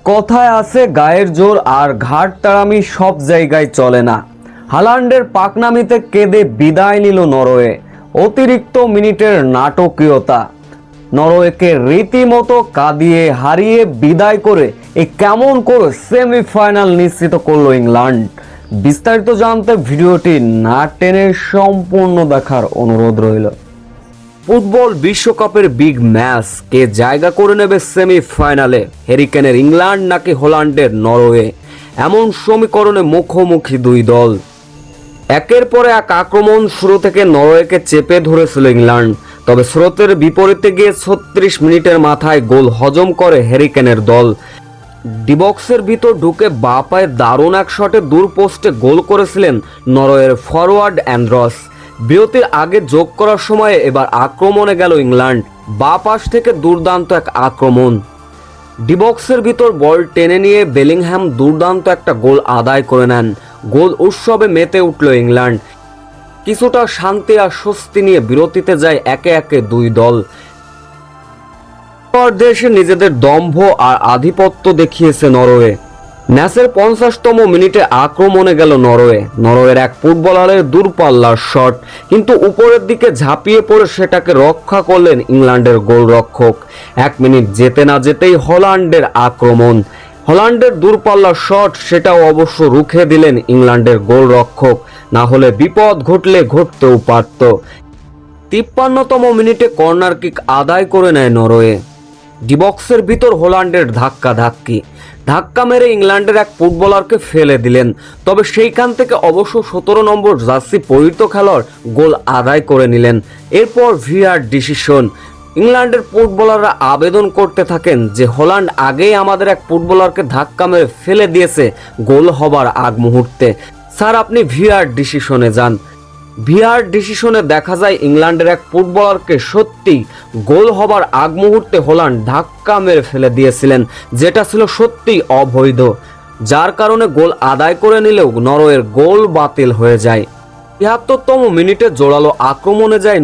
কথায় আছে গায়ের জোর আর ঘাট তাড়ামি সব জায়গায় চলে না। হালান্ডের পাকনামিতে কেঁদে বিদায় নিল নরওয়ে। অতিরিক্ত মিনিটের নাটকীয়তা, নরওয়েকে রীতিমতো কাঁদিয়ে হারিয়ে বিদায় করে কেমন করে সেমিফাইনাল নিশ্চিত করলো ইংল্যান্ড। বিস্তারিত জানতে ভিডিওটি না টেনে সম্পূর্ণ দেখার অনুরোধ রইল। ফুটবল বিশ্বকাপের বিগ ম্যাচ কে জায়গা করে নেবে সেমিফাইনালে? হ্যারি কেনের ইংল্যান্ড নাকি হল্যান্ডের নরওয়ে? এমন সমীকরণে মুখোমুখি দুই দল। একের পর এক আক্রমণ শুরু থেকে নরওয়েকে চেপে ধরেছিল ইংল্যান্ড, তবে স্রোতের বিপরীতে গিয়ে 36 মিনিটের মাথায় গোল হজম করে হ্যারি কেনের দল। ডিবক্সের ভিতর ঢুকে বাঁ পায়ে দারুণ এক শটে দূর পোস্টে গোল করেছিলেন নরওয়ের ফরওয়ার্ড অ্যান্ড্রস। বিরতির আগে যোগ করার সময়ে এবার আক্রমণে গেল ইংল্যান্ড। বাঁ পাশ থেকে দুর্দান্ত এক আক্রমণ, ডিবক্সের ভিতর বল টেনে নিয়ে বেলিংহ্যাম দুর্দান্ত একটা গোল আদায় করে নেন। গোল উৎসবে মেতে উঠল ইংল্যান্ড। কিছুটা শান্তি আর স্বস্তি নিয়ে বিরতিতে যায় একে একে দুই দল। দেশে নিজেদের দম্ভ আর আধিপত্য দেখিয়েছে নরওয়ে। ম্যাচের 50তম মিনিটে আক্রমণে গেল নরওয়ের এক ফুটবলারের দূরপাল্লার শট, কিন্তু উপরের দিকে ঝাঁপিয়ে পড়ে সেটাকে রক্ষা করলেন ইংল্যান্ডের গোলরক্ষক। 1 মিনিট যেতে না যেতেই হল্যান্ডের আক্রমণ, হল্যান্ডের দূরপাল্লার শট, সেটাও অবশ্য রুখে দিলেন ইংল্যান্ডের গোলরক্ষক। না হলে বিপদ ঘটতেও পারত। 53তম মিনিটে কর্নার কিক আদায় করে নেয় নরওয়ে। ডিবক্সের ভিতর হল্যান্ডের ধাক্কা মেরে ইংল্যান্ডের এক ফুটবলারকে ফেলে দিলেন। তবে সেইখান থেকে অবশ্য 17 নম্বর জার্সি পরিহিত খেলোয়াড় গোল আদায় করে নিলেন। এরপর ভিআর ডিসিশন। ইংল্যান্ডের ফুটবলাররা আবেদন করতে থাকেন যে হল্যান্ড আগেই আমাদের এক ফুটবলারকে ধাক্কা মেরে ফেলে দিয়েছে গোল হবার আগ মুহূর্তে, স্যার আপনি ভিআর ডিসিশনে যান। ভিআর ডিসিশনে দেখা যায় ইংল্যান্ডের এক ফুটবলারকে সত্যি গোল হবার আগ মুহূর্তে হল্যান্ড ধাক্কা মেরে ফেলে দিয়েছিলেন, যেটা ছিল সত্যি অবৈধ, যার কারণে গোল আদায় করে নিলেও নরওয়ের গোল বাতিল হয়ে যায়। ৭৩তম মিনিটে জোরালো আক্রমণে যায়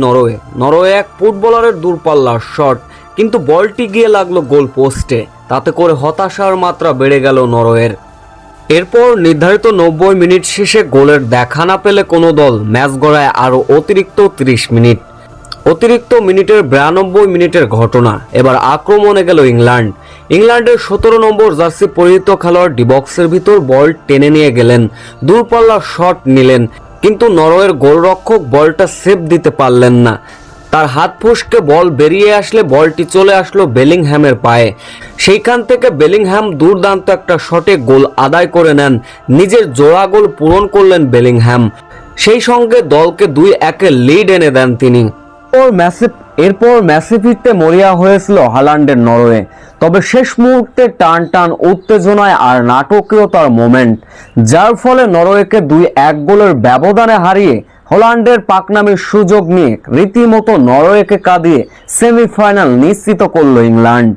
নরওয়ে এক ফুটবলারের দূরপাল্লার শট, কিন্তু বলটি গিয়ে লাগলো গোল পোস্টে। তাতে করে হতাশার মাত্রা বেড়ে গেল নরওয়ের। এরপর নির্ধারিত 90 মিনিট শেষে গোলের দেখা না পেলে কোনো দল ম্যাচ গড়ায় আরও অতিরিক্ত 30 মিনিট। অতিরিক্ত মিনিটের 92 মিনিটের ঘটনা। এবার আক্রমণে গেল ইংল্যান্ডের 17 নম্বর জার্সি পরিহিত খেলোয়াড় ডিবক্সের ভিতর বল টেনে নিয়ে গেলেন, দূরপাল্লার শট নিলেন, কিন্তু নরওয়ের গোলরক্ষক বলটা সেভ দিতে পারলেন না। তার হাত ফসকে বল বেরিয়ে আসলে বলটি চলে আসলো বেলিংহ্যামের পায়ে। সেইখান থেকে বেলিংহ্যাম দুর্দান্ত একটা শটে গোল আদায় করে নেন। নিজের জোড়া গোল পূরণ করলেন বেলিংহ্যাম, সেই সঙ্গে দলকে 2-1 লিড এনে দেন তিনি। এরপর ম্যাচে ফিরতে মরিয়া হয়েছিল হল্যান্ডের নরওয়ে, তবে শেষ মুহূর্তে টান উত্তেজনায় আর নাটকীয়তার মোমেন্ট, যার ফলে নরওয়েকে 2-1 গোলের ব্যবধানে হারিয়ে হল্যান্ডের পাকনামির সুযোগ নিয়ে রীতিমতো নরওয়েকে কাঁদিয়ে সেমিফাইনাল নিশ্চিত করল ইংল্যান্ড।